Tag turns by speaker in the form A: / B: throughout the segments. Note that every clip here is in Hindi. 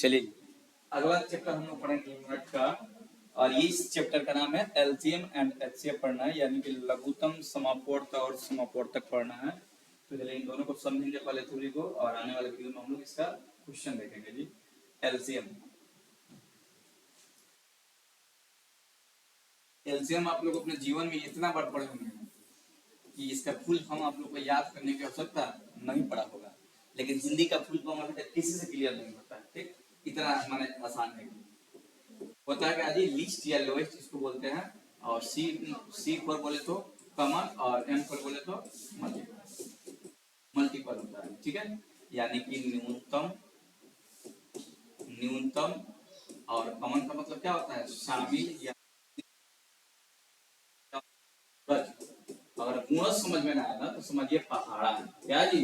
A: चलिए अगला चैप्टर हम लोग पढ़ेंगे यूनिट का, और इस चैप्टर का नाम है एलसीएम एंड एचसीएफ पढ़ना है, यानी कि लघुत्तम समापवर्त और समापवर्तक पढ़ना है। तो चलिए इन दोनों को समझेंगे पहले थ्योरी को, और आने वाले वीडियो में हम लोग इसका क्वेश्चन देखेंगे जी। एलसीएम एलसीएम आप लोग अपने जीवन में इतना बार पढ़े होंगे कि इसका फुल फॉर्म आप लोग को याद करने की आवश्यकता नहीं पड़ा होगा, लेकिन हिंदी का फुल फॉर्म अभी तक किसी से क्लियर नहीं होता है। ठीक, इतना माने आसान है। होता है कि लिस्ट या लोएस्ट इसको बोलते हैं, और सी पर बोले तो कॉमन, और एम पर बोले तो मल्टीपल होता है। ठीक है, यानी कि न्यूनतम, न्यूनतम, और कॉमन का मतलब क्या होता है, शामिल या अगर गुणज समझ में ना आया ना तो समझिए पहाड़ा है क्या जी।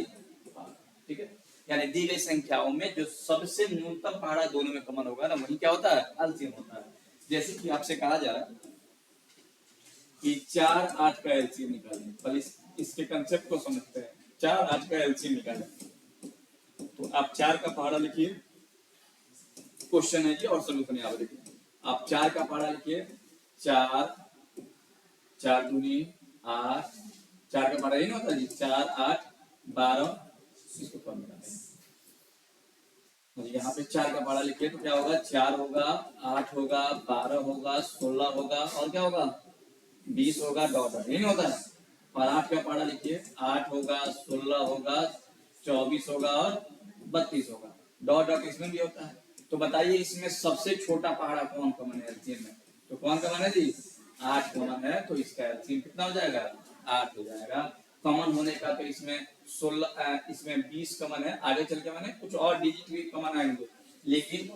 A: ठीक है, यानी दी गई संख्याओं में जो सबसे न्यूनतम पहाड़ा दोनों में कॉमन होगा ना, वही क्या होता है, एलसीएम होता है। जैसे कि आपसे कहा जा रहा है कि 4 8 का एलसीएम निकालें, पहले इसके कंसेप्ट को समझते हैं। 4 8 का एलसीएम निकालें, तो आप 4 का पहाड़ा लिखिए, क्वेश्चन है जी और सोल्यूशन यहाँ पर लिखिए। आप 4 का पहाड़ा लिखिए, 4 4 दूनी 8, 4 का पहाड़ा यही ना होता है जी, 4 8 12, इसको कम मिलाते हैं। यहाँ पे 4 का पहाड़ा लिखिए तो क्या होगा, 4 होगा, 8 होगा, 12 होगा, 16 होगा, और क्या होगा, 20 होगा, डॉट डॉट यही होता है। और 8 का पहाड़ा लिखिए, 8 होगा, 16 होगा, 24 होगा, और 32 होगा, डॉट डॉट इसमें भी होता है। तो बताइए इसमें सबसे छोटा पहाड़ा कौन कॉमन है एलसीएम में, तो कौन कॉमन है जी, 8 कॉमन है, तो इसका एलसीएम कितना हो जाएगा, 8 हो जाएगा। कॉमन होने का तो इसमें 16, इसमें 20 कॉमन है, आगे चल के मैंने कुछ और डिजिट भी कॉमन आएंगे, लेकिन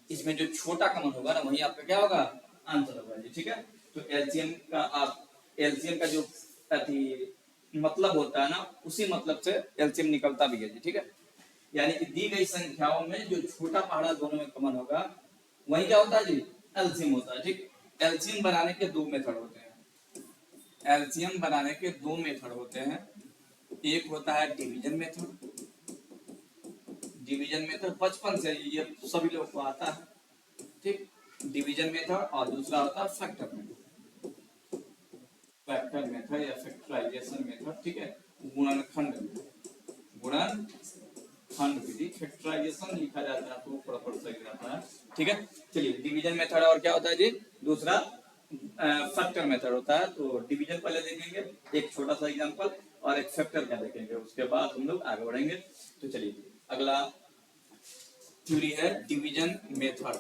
A: इसमें जो छोटा कॉमन होगा ना वही आपका क्या होगा, आंसर होगा जी। ठीक है, तो एलसीएम का आप एलसीएम का जो मतलब होता है ना, उसी मतलब से एलसीएम निकलता भी है जी। ठीक है, यानी कि दी गई संख्याओं में जो छोटा पहाड़ा दोनों में कॉमन होगा वही क्या होता है जी, एलसीएम होता है। ठीक, एलसीएम बनाने के दो मेथड होते हैं, एलसीएम बनाने के दो मेथड होते हैं। एक होता है डिवीजन मेथड, डिवीजन मेथड बचपन से ये सभी लोग को आता है। ठीक, डिवीजन मेथड, और दूसरा होता है फैक्टर मेथड, फैक्टर मेथड या फैक्टराइजेशन मेथड। ठीक है, गुणनखंड, गुणनखंड विधि, फैक्टराइजेशन लिखा जाता है तो थोड़ा सही रहता है। ठीक है, चलिए डिवीजन मेथड और क्या होता है जी, दूसरा फैक्टर मेथड होता है। तो डिवीजन पहले देखेंगे, एक छोटा सा एग्जांपल, और एक फैक्टर का देखेंगे, उसके बाद हम लोग आगे बढ़ेंगे। तो चलिए अगला थ्योरी है डिवीजन मेथड,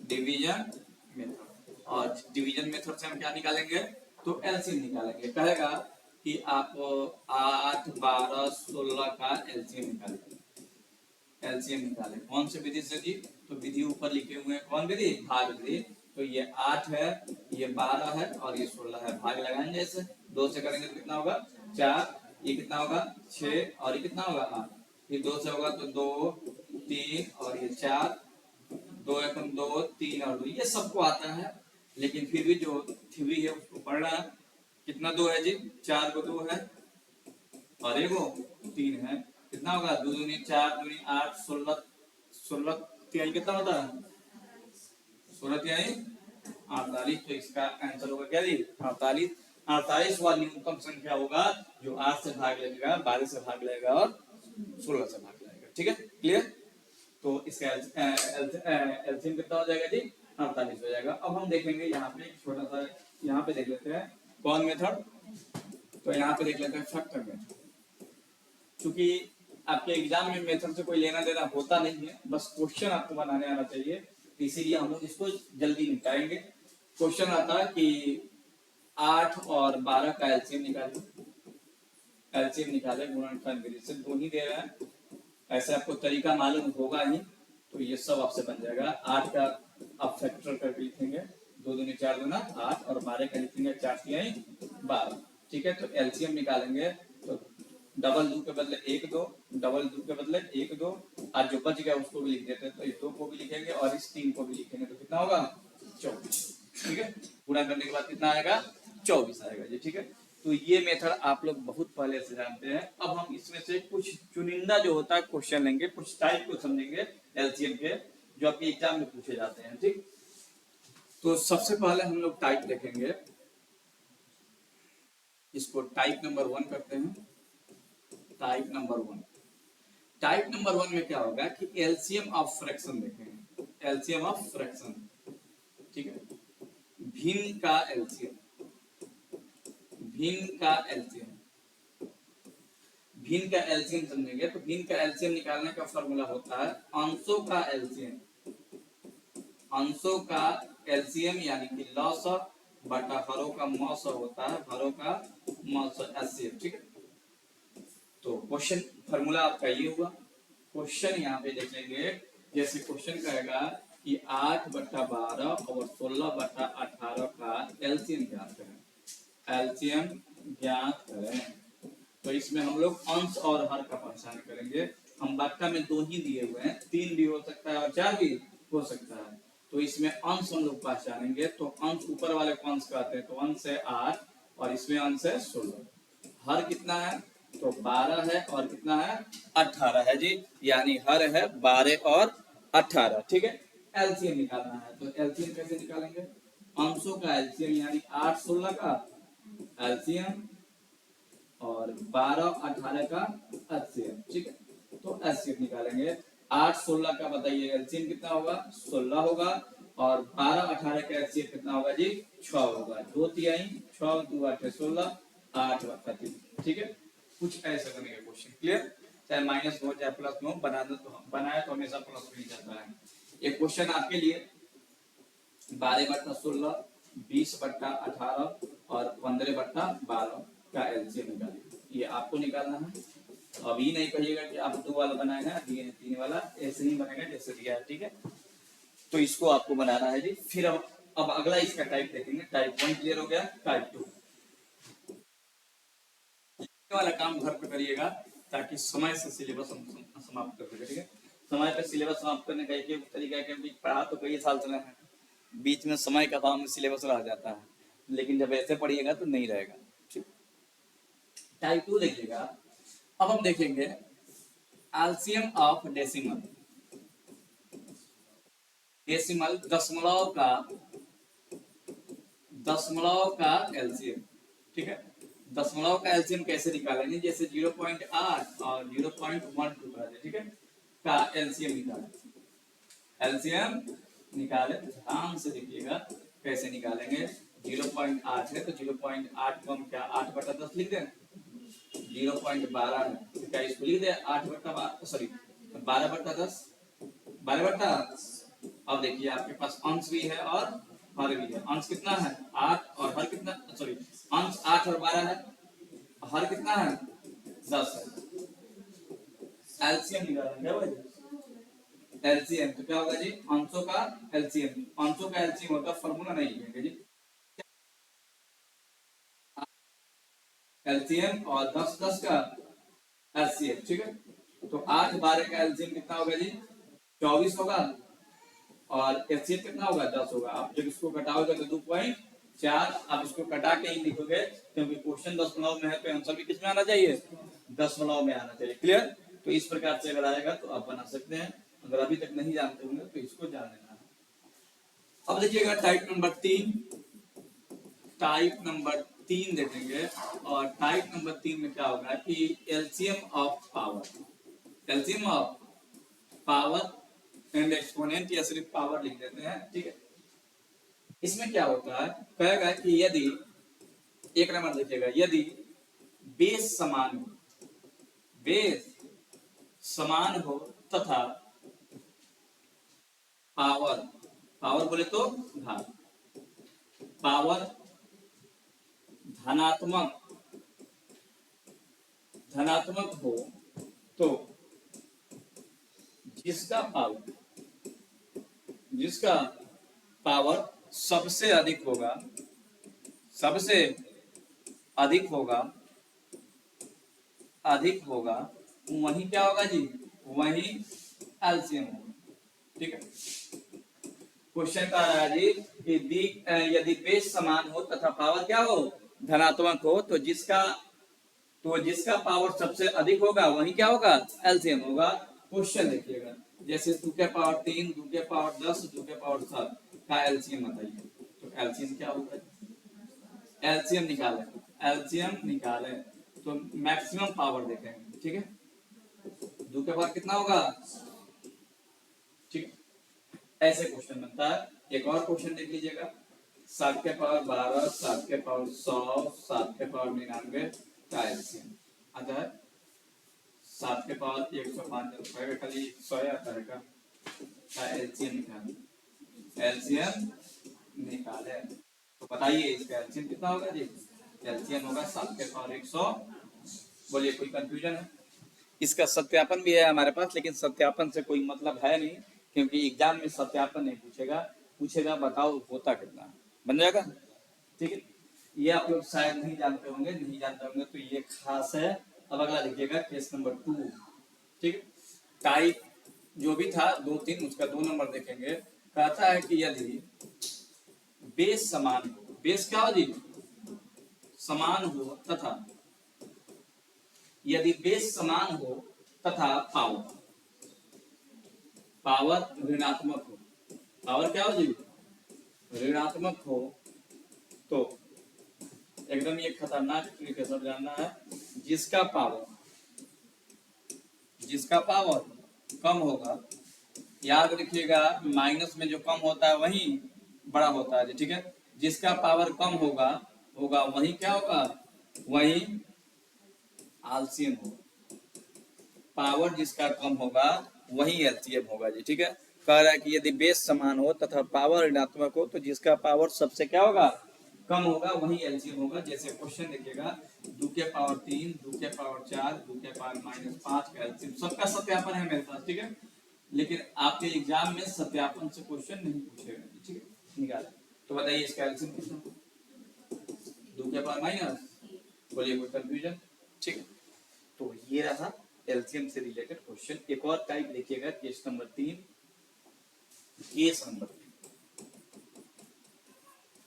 A: डिवीजन मेथड, और डिवीजन मेथड से हम क्या निकालेंगे, तो एलसीएम निकालेंगे। कहेगा कि आप 8 12 16 का एलसीएम निकालेंगे, एलसीएम निकालें कौन से विधि से जी, तो विधि ऊपर लिखे हुए हैं, कौन विधि, भाग विधि। तो ये 8 है, ये 12 है, और ये 16 है, भाग लगाएंगे ऐसे, 2 से करेंगे तो कितना होगा, 4, ये कितना होगा 6, और ये कितना होगा 8, ये 2 से होगा तो 2 3, और ये 4, 2 एकम 2 3 और 2, ये सबको आता है, लेकिन फिर भी जो थ्योरी है उसको पढ़ना है। कितना 2 है जी, 4 को 2 है, और एक 3 है, कितना होगा, 2 दूनी 4 दूनी 8, 16 16 तिहाई कितना होता है, 16 तिहाई 48। तो इसका आंसर होगा क्या जी, 48। 48 वाला न्यूनतम संख्या होगा जो 8 से भाग लेगा, 12 से भाग लेगा, और 16 से भाग लेगा। ठीक है, क्लियर। तो इसका एलसीएम कितना हो जाएगा जी, 48 हो जाएगा। अब हम देखेंगे यहाँ पे छोटा सा, यहाँ पे देख लेते हैं कौन मेथड, तो यहाँ पे देख लेते हैं फैक्टर मेथड। क्योंकि आपके एग्जाम में मेथड से कोई लेना देना होता नहीं है, बस क्वेश्चन आपको बनाने आना चाहिए, तो इसीलिए हम लोग इसको जल्दी निपटाएंगे। क्वेश्चन आता है कि 8 और 12 का एलसीएम निकालें, एलसीएम निकाले गुणनखंड विधि से, दो ही दे रहे हैं, ऐसे आपको तरीका मालूम होगा ही, तो ये सब आपसे बन जाएगा। 8 का आप फैक्टर करके लिखेंगे, 2 दूनी 4 दूना 8, और 12 का लिखेंगे 4 तिहाई 12। ठीक है, तो एलसीएम निकालेंगे तो डबल 2 के बदले 1 2, डबल 2 के बदले 1 2, आज जो बच गया उसको भी लिख देते हैं, तो इस 2 को भी लिखेंगे और इस 3 को भी लिखेंगे, तो कितना होगा 24। ठीक है, गुणा करने के बाद कितना आएगा, 24 आएगा जी। ठीक है, तो ये मेथड आप लोग बहुत पहले से जानते हैं। अब हम इसमें से कुछ चुनिंदा जो होता है क्वेश्चन लेंगे, कुछ टाइप को समझेंगे एलसीएम के, जो आपके एग्जाम में पूछे जाते हैं। ठीक, तो सबसे पहले हम लोग टाइप देखेंगे, इसको टाइप नंबर 1 करते हैं। टाइप नंबर 1, टाइप नंबर 1 में क्या होगा कि एलसीएम ऑफ फ्रैक्शन देखेंगे, एलसीएम ऑफ फ्रैक्शन। ठीक है, भिन्न का एलसीएम, भिन्न का एलसीएम, भिन्न का एलसीएम समझेंगे तो भिन्न का एलसीएम निकालने का फॉर्मूला होता है अंशों का एलसीएम, अंशों का एलसीएम यानी कि लॉस बटा हरों का मॉस होता है, हरों का मॉस एलसीएम। ठीक है, तो क्वेश्चन फॉर्मूला आपका ये हुआ। क्वेश्चन यहाँ पे देख लेंगे, जैसे क्वेश्चन कहेगा कि 8/12 और 16/18 का एलसीएम ज्ञात करें, एलसीएम ज्ञात करें। तो इसमें हम लोग अंश और हर का पहचान करेंगे। हम बट्टा में 2 ही दिए हुए हैं, 3 भी हो सकता है और 4 भी हो सकता है। तो इसमें अंश हम लोग पहचानेंगे, तो अंश ऊपर वाले को अंश कहते हैं, तो अंश है 8 और इसमें अंश है 16। हर कितना है, तो 12 है और कितना है 18 है जी, यानी हर है 12 और 18। ठीक है, एलसीएम निकालना है, तो एलसीएम कैसे निकालेंगे, अंशों का एलसीएम यानी 8 16 का एलसीएम और 12 18 का एलसीएम। ठीक है, तो एलसीएम निकालेंगे। 8 16 का बताइए एलसीएम कितना होगा, 16 होगा, और 12 18 का एलसीएम कितना होगा जी, 6 होगा। 2 तिहाई 6 2 8 16 8 बटा 3। ठीक है, कुछ ऐसे बनेगा क्वेश्चन। क्लियर, चाहे माइनस हो चाहे प्लस हो, बनाया तो हमेशा प्लस में ही जाता है। एक क्वेश्चन आपके लिए 12/16 20/18 और 15/12 का एलसीएम निकालिए, ये आपको निकालना है। अब ये नहीं कहिएगा कि आप 2 वाला बनाए हैं, दिए 3 वाला, ऐसे ही बनेगा जैसे दिया है। ठीक है, तो इसको आपको बनाना है जी। फिर अब अगला इसका टाइप देखेंगे। टाइप 1 क्लियर हो गया, टाइप 2 वाला काम घर पे करिएगा ताकि समय से सिलेबस समाप्त कर सके। ठीक है, समय पे सिलेबस समाप्त करने का एक तरीका है कि पढ़ा तो कई साल चले हैं, बीच में समय का काम सिलेबस रह जाता है, लेकिन जब ऐसे पढ़िएगा तो नहीं रहेगा। ठीक, टाइप 2 देखिएगा। अब हम देखेंगे एलसीएम ऑफ डेसिमल, डेसिमल दशमलव का एलसीएम। ठीक है, दशमलव का एलसीएम कैसे निकालेंगे, जैसे 0.8 और 0.12 का, ठीक है, का एलसीएम निकालें, एलसीएम निकाले ध्यान से देखिएगा कैसे निकालेंगे। 0.8 है तो 0.8 को हम क्या 8/10 लिख दें, 0.12 है तो क्या इसको लिख दें 8/12, सॉरी 12/10, 12/10। अब देखिए आपके पास अंश भी है और हर भी है। अंश कितना है 8 और हर कितना, सॉरी अंश 8 और 12 है, हर कितना है 10 है। एलसीएम निकालेंगे भाई, एलसीएम तो क्या होगा जी, अंशों का एलसीएम, अंशों का एलसीएम होता है, फॉर्मूला नहीं लिखेंगे जी, एलसीएम और 10 10 का एलसीएम। ठीक है, तो 8 12 का एलसीएम कितना होगा जी, 24 होगा, और एलसीएम कितना होगा 10 होगा। आप जब इसको घटाओगे तो 2.4, आप इसको कटा के ही लिखोगे क्योंकि क्वेश्चन दशमलव में है तो आंसर भी किसमें आना चाहिए, दशमलव में आना चाहिए। क्लियर, तो इस प्रकार से अगर आएगा तो आप बना सकते हैं, अगर अभी तक नहीं जानते होंगे तो इसको जान लेना है। अब देखिएगा टाइप नंबर 3, टाइप नंबर 3 देखेंगे, और टाइप नंबर 3 में क्या होगा कि LCM of power, LCM of power and exponent, या सिर्फ पावर लिख देते हैं। ठीक है, इसमें क्या होता है, कहेगा कि यदि एक नंबर देखिएगा, यदि बेस समान हो, बेस समान हो तथा पावर, पावर बोले तो भार, पावर धनात्मक, धनात्मक हो तो जिसका पावर, जिसका पावर सबसे अधिक होगा, सबसे अधिक होगा, अधिक होगा, वही क्या होगा जी, वही एलसीएम होगा। ठीक है, क्वेश्चन कह रहा है जी कि यदि बेस समान हो तथा पावर क्या हो, धनात्मक हो तो जिसका पावर सबसे अधिक होगा वही क्या होगा, एलसीएम होगा। क्वेश्चन देखिएगा, जैसे 2 के पावर 3, 2 के पावर 10, 2 के पावर 7 का एलसीएम बताइए। तो एलसीएम क्या होगा, एलसीएम निकालें, एलसीएम निकालें तो मैक्सिमम पावर देखेंगे, ठीक है। 2 के पावर कितना होगा, ठीक, ऐसे क्वेश्चन बनता है। एक और क्वेश्चन देख लीजिएगा, 7 के पावर 12, 7 के पावर 100, 7 के पावर 99 का एलसीएम आता है। 7 के पावर 105 खाली 100 आता है का एलसीएम निकालें, एलसीएम निकाले तो बताइए इसका एलसीएम कितना होगा जी, एलसीएम होगा 7 के पावर 100। बोलिए कोई कंफ्यूजन है? इसका सत्यापन भी है हमारे पास, लेकिन सत्यापन से कोई मतलब है नहीं, क्योंकि एग्जाम में सत्यापन नहीं पूछेगा, पूछेगा बताओ होता कितना, बन जाएगा, ठीक है। ये आप लोग शायद नहीं जानते होंगे, नहीं जानते होंगे तो ये खास है। अब अगला देखिएगा केस नंबर 2, ठीक है। टाइप जो भी था 2 3 उसका 2 नंबर देखेंगे। कहता है कि यदि बेस समान हो, बेस क्या हो जी, समान हो तथा, यदि बेस समान हो तथा पावर ऋणात्मक हो, पावर क्या हो जी, ऋणात्मक हो, तो एकदम ये खतरनाक ट्रिक है, सब जानना है। जिसका पावर कम होगा, याद रखिएगा माइनस में जो कम होता है वही बड़ा होता है, ठीक है। जिसका पावर कम होगा वही क्या होगा, वही एलसीएम होगा। पावर जिसका कम होगा वही एलसीएम होगा जी, ठीक है। कह रहा है कि यदि बेस समान हो तथा पावर ऋणात्मक हो तो जिसका पावर सबसे क्या होगा, कम होगा वही एलसीएम होगा। जैसे क्वेश्चन देखिएगा, 2 के पावर 3, 2 के पावर 4, 2 के पावर -5 का एलसीएम, सबका सत्यापन है मेरे पास, ठीक है। लेकिन आपके एग्जाम में सत्यापन से क्वेश्चन नहीं पूछेगा, ठीक है। निकाले तो बताइए इसका एलसीएम कितना, 2 के पावर माइनस, बोलिए कोई कंफ्यूजन, ठीक है। तो ये रहा एलसीएम से रिलेटेड क्वेश्चन। एक और टाइप देखिएगा, केस नंबर 3, केस नंबर 3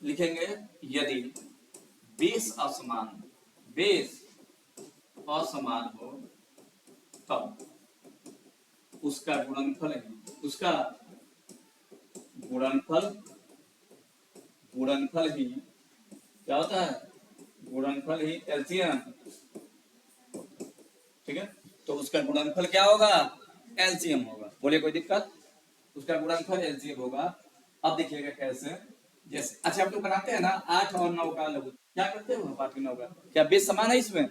A: लिखेंगे, यदि बेस असमान हो तब उसका गुणनफल ही क्या होता है, गुणनफल ही एलसीएम, ठीक है। तो उसका गुणनफल क्या होगा, एलसीएम होगा। बोले कोई दिक्कत, उसका गुणनफल एलसीएम होगा। अब देखिएगा कैसे, जैसे अच्छा आप लोग बनाते हैं ना 8 और 9 का लघु, क्या करते हो 8 और 9 का, क्या बेस समान है इसमें,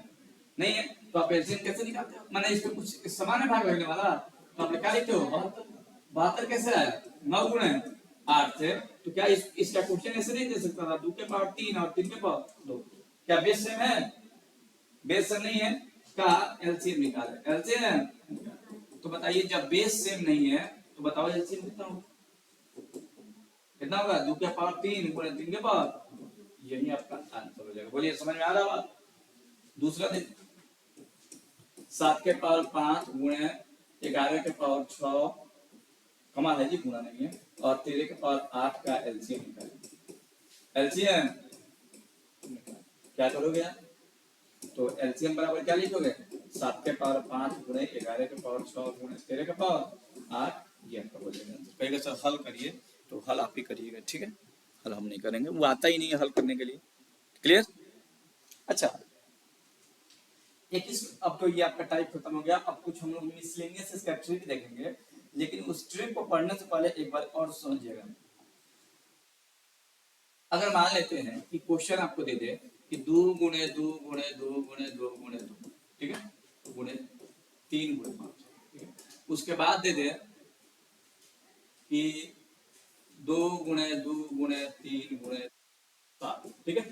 A: नहीं है तो आप एलसीएम कैसे निकालते हो, माने इसमें कुछ समान है भाग लगने वाला, तो आप क्या लिखते हो 72 कैसे आया, 9 गुणे 8 से, तो क्या इसका क्वेश्चन ऐसे नहीं दे सकता था 2 के पावर 3 और 3 के पावर 2, क्या बेस सेम है, बेस सेम नहीं है का एलसीएम निकाले, एलसीएम। तो बताइए जब बेस सेम नहीं है तो बताओ एलसीएम कितना होगा, कितना होगा, 2 के पावर 3 गुणे 3 के पावर, यही आपका आंसर हो जाएगा। बोलिए समझ में आ रहा बात। दूसरा देख, 7 के पावर 5 गुणे 11 के पावर 6, कमाल है जी, गुणा नहीं है, और 13 के पावर 8 का एलसीएम निकालिए, एलसीएम क्या करोगे आप, तो एलसीएम बराबर क्या लिखोगे, 7 के पावर 5 गुणे 11 के पावर 6 गुणे 13 के पावर 8, ये आपका हो जाएगा। पहले सर हल करिए, तो हल आप ही करिएगा, ठीक है, हल हम नहीं करेंगे, वो आता ही नहीं है हल करने के लिए, क्लियर। अच्छा एक इस, अब तो ये आपका टाइप खत्म हो गया, अब कुछ हम लोग मिसलेनियस इसका ट्रिक देखेंगे, लेकिन उस ट्रिक को पढ़ने से पहले एक बार और समझिएगा। अगर मान लेते हैं कि क्वेश्चन आपको दे दे कि 2 गुणे 2 गुणे 2 गुणे 2 गुणे 2, ठीक है, गुणे 3 गुणे 5, ठीक है, उसके बाद दे दे कि 2 गुणे 2 गुणे 3 गुणे 7, ठीक है,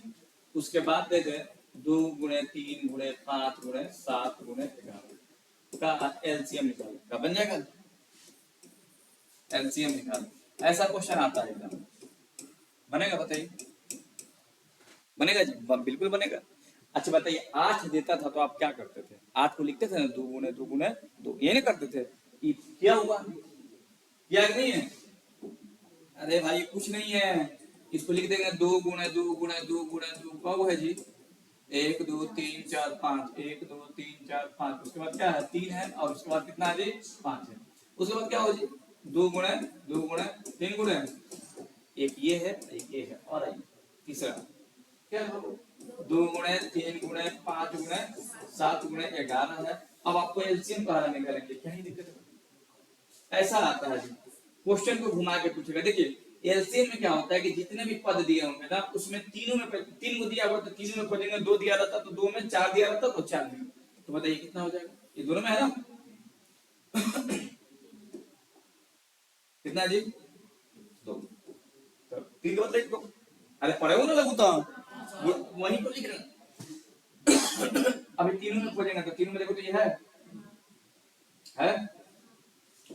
A: उसके बाद दे दे 2 गुणे 3 गुणे 5 गुणे 7 गुणे 11 का एलसीएम निकाल, का बन जाएगा एलसीएम निकाल। ऐसा क्वेश्चन आता है एग्जाम में, बनेगा बताइए, बनेगा जी, बिल्कुल बनेगा। अच्छा बताइए 8 देता था तो आप क्या करते थे, 8 को लिखते थे ना 2 गुणे 2 गुणे 2, ये नहीं करते थे, क्या हुआ, क्या नहीं है, अरे भाई कुछ नहीं है, इसको लिख देंगे 2 गुणे 2 गुणे 2 गुणे 2, कब है जी, 1 2 3 4 5, 1 2 3 4 5, उसके बाद क्या है 3 है, और उसके बाद कितना है जी 5 है। उसके बाद क्या हो जी 2 गुणे 2 गुणे 3 गुणे, एक ये है एक ये है, और आइए तीसरा क्या है 2 गुणे 3 गुणे 5 गुणे 7 गुणे 11 है। अब आपको एलसीएम कहाँ निकालेंगे, क्या ही दिक्कत है, ऐसा आता है जी। क्वेश्चन को घुमा के पूछेगा। देखिए एलसीएम में क्या होता है कि जितने भी पद दिए होंगे ना उसमें तीनों में 3 को दिया हुआ तो तीनों में खोजेंगे, 2 दिया रहता तो 2 में, 4 दिया रहता तो 4 में, तो बताइए कितना हो जाएगा, ये दोनों में है ना कितना जी 2, तो 3 का मतलब 2, अरे पढ़े हो ना लगू तो वहीं पर लिख रहे अभी तीनों में खोजेंगे तो तीनों में देखो तो ये है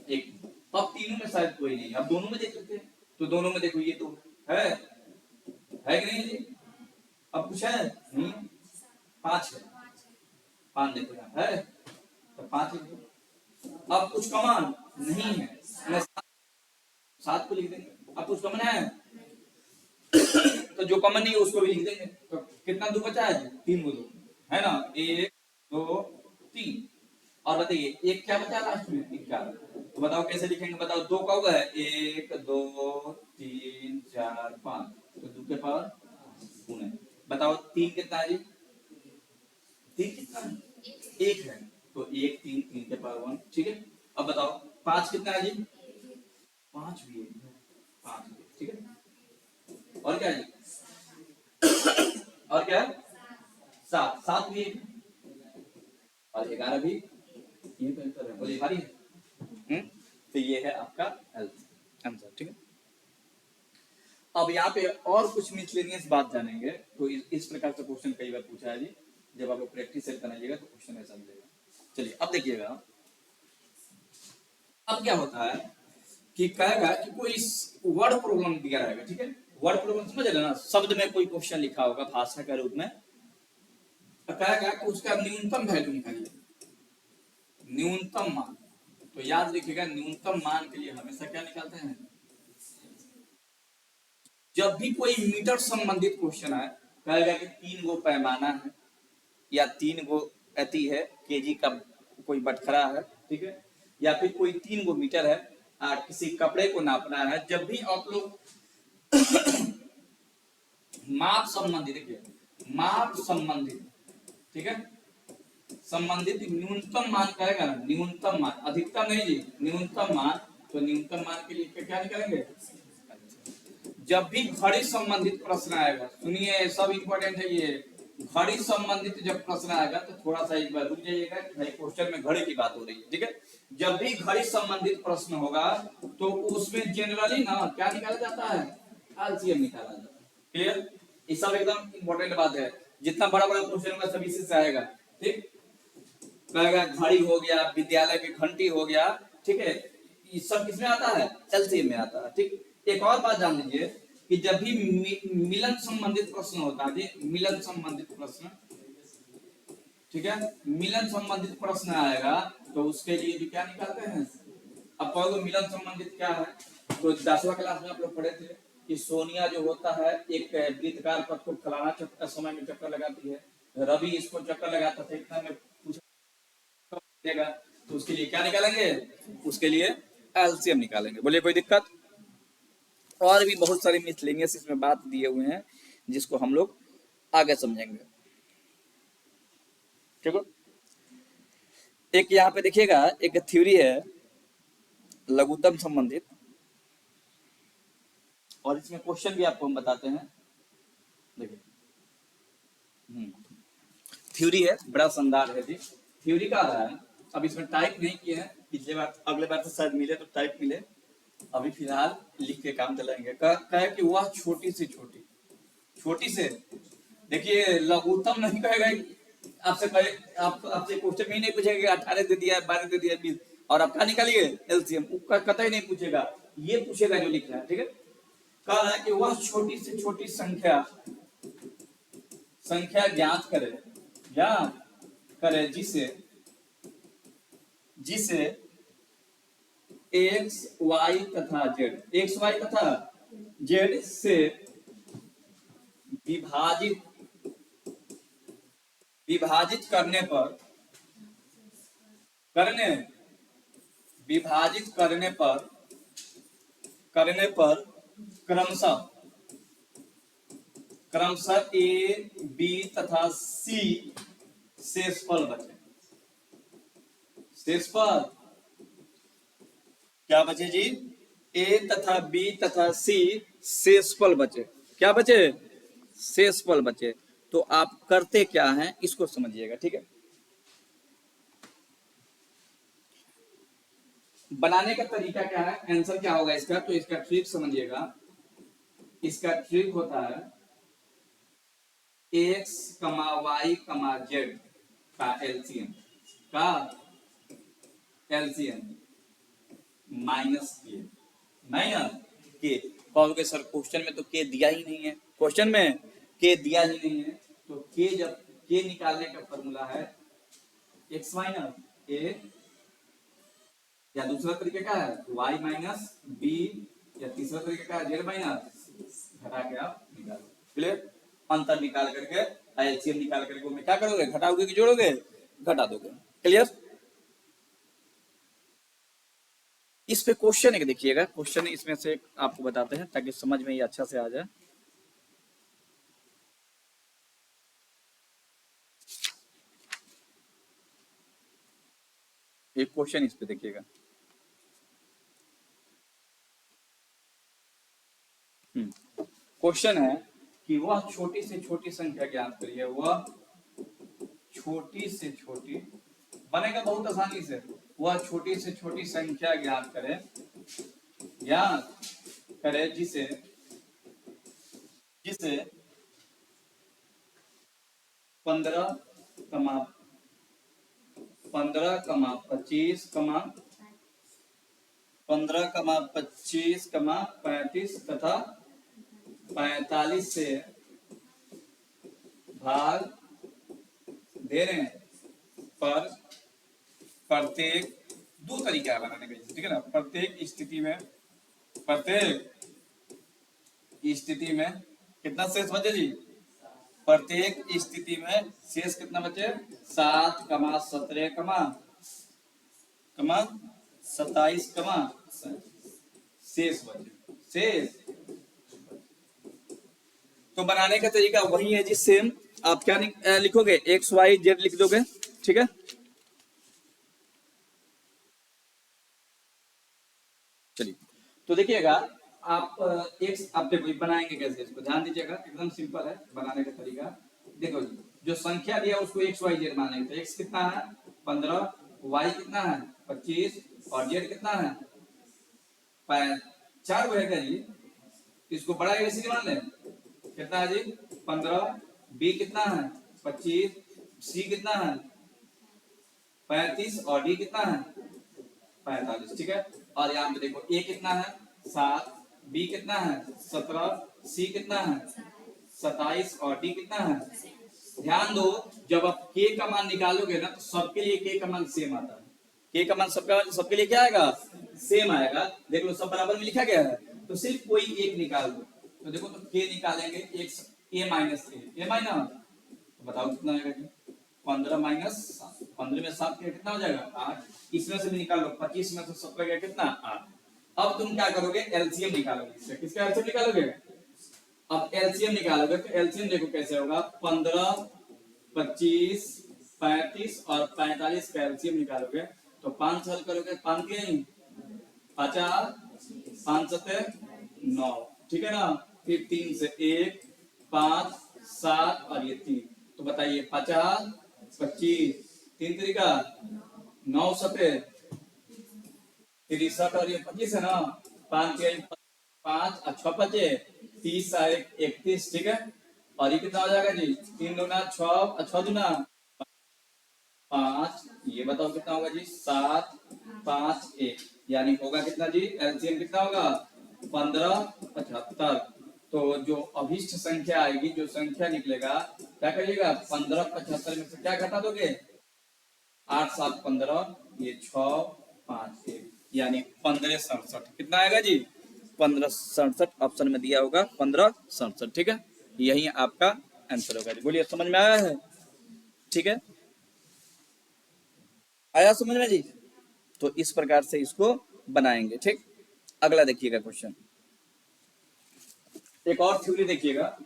A: एक, तो अब तीनों में शायद कोई नहीं, अब दोनों में देख सकते हैं, तो दोनों में देखो ये तो है कि नहीं जी, अब कुछ है नहीं, 5 है, 5 देखो यहाँ है तो 5 लिख दो। अब कुछ कमान नहीं है, मैं 7 को लिख देंगे। अब कुछ कमन है तो जो कमन नहीं है उसको भी लिख देंगे, तो कितना 2 बचा है 3 को 2 है ना, 1 2 3, और बताइए एक क्या बचा लास्ट में 11, तो बताओ कैसे लिखेंगे, बताओ 2 का होगा 1 2 3 4 5, तो 2 के पावर गुणे, बताओ 3 कितना है जी, 3 कितना है 1 है, तो 1 3 3 के पावर 1, ठीक है। अब बताओ 5 कितना है जी, 5 भी है, 5 भी है, ठीक है। और क्या है और क्या है 7, 7 भी है, और 11 भी, ये तो आंसर है, बोलिए भारी है। तो ये है आपका आंसर, ठीक है। अब यहाँ पे और कुछ मिसलेनियस बात जानेंगे, तो इस प्रकार से क्वेश्चन कई बार पूछा है जी, जब आप लोग प्रैक्टिस सेट बनाइएगा तो क्वेश्चन ऐसा मिलेगा। चलिए अब देखिएगा, अब क्या होता है कि कहेगा कि कोई वर्ड प्रॉब्लम दिया रहेगा, ठीक है, वर्ड प्रॉब्लम समझ रहे ना, शब्द में कोई क्वेश्चन लिखा होगा भाषा के रूप में, तो कहेगा कि उसका न्यूनतम वैल्यू निकालिए, न्यूनतम मान, तो याद रखिएगा न्यूनतम मान के लिए हमेशा क्या निकालते हैं, जब भी कोई मीटर संबंधित क्वेश्चन आए कहेगा कि 3 गो पैमाना है या 3 गो अति है, केजी का कोई बटखरा है, ठीक है, या फिर कोई 3 गो मीटर है, किसी कपड़े को नापना है, जब भी आप लोग माप संबंधित, देखिए माप संबंधित, ठीक है, संबंधित न्यूनतम मान कहेगा ना, न्यूनतम मान, अधिकतम नहीं जी, न्यूनतम मान, तो न्यूनतम मान के लिए क्या निकालेंगे, जब भी घड़ी संबंधित प्रश्न आएगा, सुनिए सब इंपॉर्टेंट है ये, घड़ी संबंधित जब प्रश्न आएगा तो थोड़ा सा एक बार रुक जाइएगा, भाई क्वेश्चन में घड़ी की बात हो रही है, ठीक है, जब भी घड़ी संबंधित प्रश्न होगा तो उसमें जनरली ना क्या निकाला जाता है, एलसीएम निकाला जाता है, क्लियर, ये सब एकदम इंपॉर्टेंट बात है, जितना बड़ा बड़ा क्वेश्चन होगा सभी से आएगा, ठीक, कहेगा घड़ी हो गया, विद्यालय की घंटी हो गया, ठीक है, ये सब किसमें आता है, एलसीएम में आता है, ठीक। एक और बात जान लीजिए कि जब भी मिलन संबंधित प्रश्न होता है जी, मिलन संबंधित प्रश्न, ठीक है, मिलन संबंधित प्रश्न आएगा तो उसके लिए भी क्या निकालते हैं, अब कहोगे मिलन संबंधित क्या है, तो 10वीं क्लास में आप लोग पढ़े थे कि सोनिया जो होता है एक वृत्तकार पथ को फलाना समय में चक्कर लगाती है, रवि इसको चक्कर लगाता था, इतना में पूछेगा तो उसके लिए क्या निकालेंगे, उसके लिए एलसीएम निकालेंगे, बोलिए कोई दिक्कत। और भी बहुत सारे मिसलेनियस इसमें बात दिए हुए हैं जिसको हम लोग आगे समझेंगे, ठीक है। एक यहाँ पे देखिएगा एक थ्योरी है लघुत्तम संबंधित, और इसमें क्वेश्चन भी आपको हम बताते हैं, देखिए थ्योरी है, बड़ा शानदार है जी, थ्योरी का आ रहा है, अब इसमें टाइप नहीं किए हैं, पिछले बार अगले बार से शायद मिले तो टाइप मिले, अभी फिलहाल लिख के काम चलाएंगे। कहे कि वह छोटी से छोटी, छोटी से, देखिए लघुत्तम नहीं कहेगा, आपसे कहे आपसे क्वेश्चन में नहीं पूछेगा 18 दे दिया 12 दे दिया 20 और आप क्या निकालिए एलसीएम, कतई नहीं पूछेगा, ये पूछेगा जो लिख रहा है, ठीक है। कह रहा है कि वह छोटी से छोटी संख्या ज्ञात करे जिसे एक्स वाई तथा जेड से विभाजित विभाजित करने पर विभाजित करने पर क्रमशः ए बी तथा सी शेषफल बचे। शेषफल क्या बचे जी? ए तथा बी तथा सी शेषफल बचे। क्या बचे? शेषफल बचे। तो आप करते क्या हैं इसको समझिएगा, ठीक है। बनाने का तरीका क्या है, आंसर क्या होगा इसका, तो इसका ट्रिक समझिएगा। इसका ट्रिक होता है x, y, z का एलसीएम माइनस के। कहोगे सर क्वेश्चन में तो के दिया ही नहीं है, क्वेश्चन में के दिया ही नहीं है, तो के जब के निकालने का फॉर्मूला है x माइनस ए, या दूसरा तरीका क्या है y माइनस बी, या तीसरा तरीका क्या है z माइनस, घटा के आप निकालो। क्लियर? अंतर निकाल करके एलसीएम निकाल करके में क्या करोगे, घटाओगे कि जोड़ोगे? घटा दोगे। क्लियर? इस पे क्वेश्चन एक देखिएगा, क्वेश्चन इसमें से आपको बताते हैं ताकि समझ में ये अच्छा से आ जाए। एक क्वेश्चन इस पे देखिएगा। क्वेश्चन है कि वह छोटी से छोटी संख्या ज्ञात करिए। वह छोटी से छोटी, बनेगा बहुत आसानी से। वह छोटी से छोटी संख्या ज्ञात करे जिसे 15, 25, 35 तथा 45 से भाग दे रहे हैं पर प्रत्येक, दो तरीका है बनाने का, ठीक है ना। प्रत्येक स्थिति में कितना शेष बचे जी? प्रत्येक स्थिति में शेष कितना बचे? 7, 17, 27, शेष बचे। शेष तो बनाने का तरीका वही है जी, सेम। आप क्या लिखोगे? एक्स वाई जेड लिख दोगे, ठीक है। चलिए तो देखिएगा आप एक्स, आप देखो बनाएंगे कैसे, इसको ध्यान दीजिएगा, एकदम सिंपल है बनाने का तरीका। देखो जी, जो संख्या दिया उसको एक्स वाई जेड मानेंगे। तो एक्स कितना है? 15, वाई कितना है? 25, और जेड कितना है? 4 रहेगा जी। इसको बड़ा एबीसीडी मान लें। कितना है जी? 15, बी कितना है? 25, सी कितना है? 35, और डी कितना है? 45, ठीक है। और यहाँ पे देखो ए कितना है? 7, बी कितना है? 17, सी कितना है? 27, और डी कितना है? ध्यान दो, जब आप के का मान निकालोगे ना तो सबके लिए के का मान सेम आता है। के का मान सबके लिए क्या आएगा? सेम आएगा। देख लो सब बराबर में लिखा गया है, तो सिर्फ कोई एक निकाल दो। तो देखो तो के निकालेंगे, एक्स ए माइनस ए माइनस, तो बताओ कितना आएगा जी? 15 माइनस 7, 15 में 7 कितना हो जाएगा? 8। इसमें से भी निकाल लो, 25 में से 17 गया कितना? 8। अब तुम क्या करोगे? एलसीएम निकालोगे। किसका एलसीएम निकालोगे? अब एलसीएम निकालोगे तो एलसीएम देखो कैसे होगा। 15, 25, 35 और 45 का एलसीएम निकालोगे तो 5 हल करोगे, 5 के नहीं 50, 5 7 9, ठीक है ना। फिर 3 से 1, 5, 7 और ये 3, तो बताइए 50, 25, 3 तरीका 9 7 63 और ये 25 है ना। 5 के 5 और 6 बचे 30 और 31, ठीक है। और ये कितना हो जाएगा जी? 3 दूना 6 और 6 दूना 5, ये बताओ कितना होगा जी? 7, 5, 1, यानी होगा कितना जी? एलसीएम कितना होगा? 15, 75। तो जो अभिष्ट संख्या आएगी, जो संख्या निकलेगा, क्या करिएगा? 15, 75 में से क्या घटा दोगे? 8, 7, 15, ये 6, 5, 1, यानी 1567। कितना आएगा जी? 1567 ऑप्शन में दिया होगा, 1567, ठीक है। यही आपका आंसर होगा जी। बोलिए समझ में आया है? ठीक है, आया समझ में जी? तो इस प्रकार से इसको बनाएंगे। ठीक, अगला देखिएगा क्वेश्चन, एक और थ्योरी देखिएगा।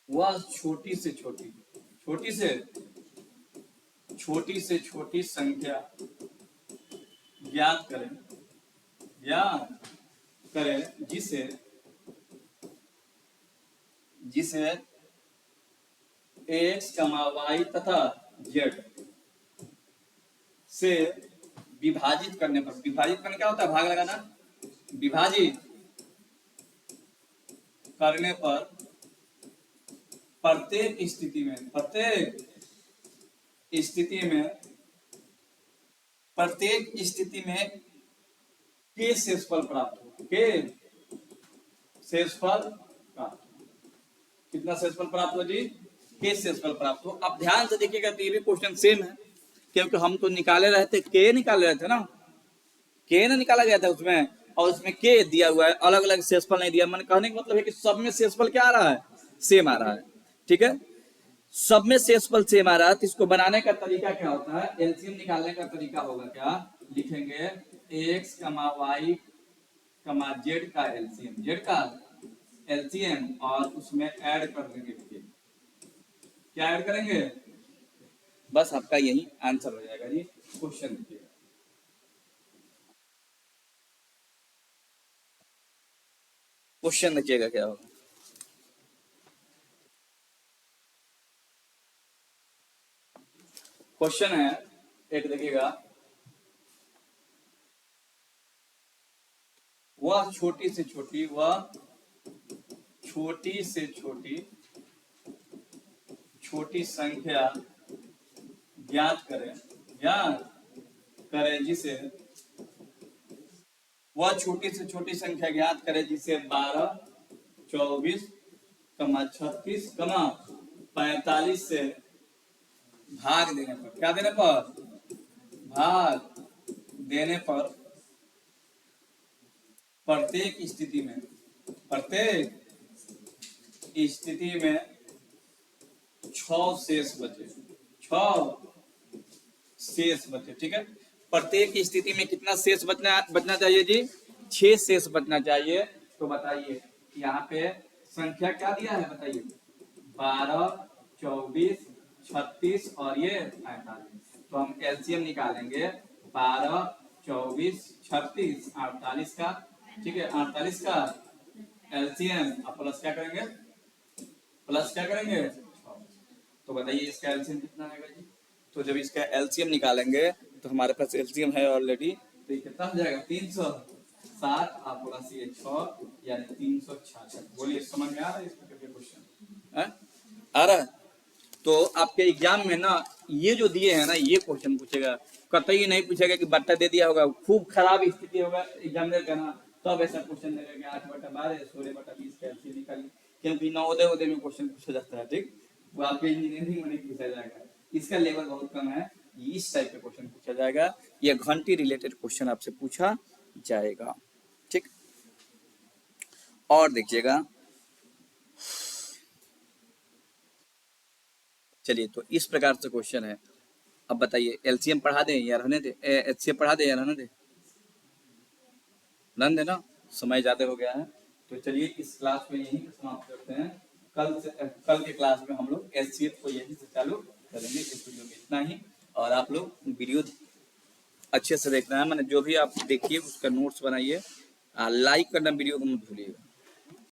A: वह छोटी से छोटी संख्या ज्ञात करें जिसे एक्स कमा वाई तथा जेड से विभाजित करने पर, विभाजित करने क्या होता है, भाग लगाना, विभाजित करने पर प्रत्येक स्थिति में के शेषफल प्राप्त हो, के शेषफल प्राप्त हो। कितना शेषफल प्राप्त हो जी, के शेषफल प्राप्त हो। अब ध्यान से देखिएगा तो ये भी क्वेश्चन सेम है, क्योंकि हम तो निकाले रहे थे, के निकाले रहे थे ना, के ना निकाला गया था उसमें, और उसमें के दिया हुआ है, अलग अलग शेषफल नहीं दिया। मैंने कहने का मतलब है कि सब में शेषफल क्या आ रहा है, सेम आ रहा है। ठीक है, सब में शेषफल सेम आ रहा है, तो इसको बनाने का तरीका क्या होता है, एलसीएम निकालने का तरीका होगा क्या, लिखेंगे एक्स कमा वाई कमा जेड का एलसीएम, जेड का एलसीएम, और उसमें ऐड कर देंगे के। क्या ऐड करेंगे, बस आपका यही आंसर हो जाएगा जी। क्वेश्चन देखिए, क्वेश्चन देखिएगा क्या होगा। क्वेश्चन है एक, देखिएगा, वह छोटी से छोटी संख्या ज्ञात करें जिसे, वह छोटी से छोटी संख्या ज्ञात करें जिसे 12, 24, 36, 45 से भाग देने पर, क्या देने पर, भाग देने पर प्रत्येक स्थिति में 6 शेष बचे। ठीक है, प्रत्येक स्थिति में कितना शेष बचना चाहिए जी, 6 शेष बचना चाहिए। तो बताइए यहाँ पे संख्या क्या दिया है, बताइए, 12, 24, 36 और ये 45। तो हम एलसीएम निकालेंगे 12, 24, 36, 48 का। ठीक है, 48 का एलसीएम, अब प्लस क्या करेंगे, तो बताइए इसका एलसीएम कितना आएगा जी। तो जब इसका एलसीएम निकालेंगे तो हमारे पास एलसीएम है ऑलरेडी, तो ये कितना हो जाएगा, 360 आप प्लस ये 6 यानी 366। बोलिए समझ में आ रहा है इस प्रकार के क्वेश्चन, आ रहा है? तो आपके एग्जाम में ना ये जो दिए हैं ना, ये क्वेश्चन पूछेगा, कतई नहीं पूछेगा कि बट्टा दे दिया होगा, खूब खराब स्थिति होगा एग्जामिनर का ना, तब ऐसा क्वेश्चन देगा कि 8/12 16/20 का एलसीएम निकालिए, क्योंकि नवोदय में क्वेश्चन पूछा जाता है। ठीक, वो आपके इंजीनियरिंग में नहीं पूछा जाएगा, इसका लेवल बहुत कम है, इस टाइप का क्वेश्चन पूछा जाएगा, या घंटी रिलेटेड क्वेश्चन आपसे पूछा जाएगा। ठीक, और देखिएगा, चलिए, तो इस प्रकार से क्वेश्चन है। अब बताइए एलसीएम पढ़ा दें या रहने दें, एचसीएफ पढ़ा दें या रहने दें, रहने दें ना, समय ज्यादा हो गया है। तो चलिए इस क्लास में यहीं समाप्त करते हैं, कल के क्लास में हम लोग एचसीएफ को यहीं से चालू करेंगे। इस वीडियो में इतना ही, और आप लोग वीडियो अच्छे से देखना है, मैंने जो भी आप देखिए उसका नोट्स बनाइए, लाइक करना वीडियो को मत भूलिएगा।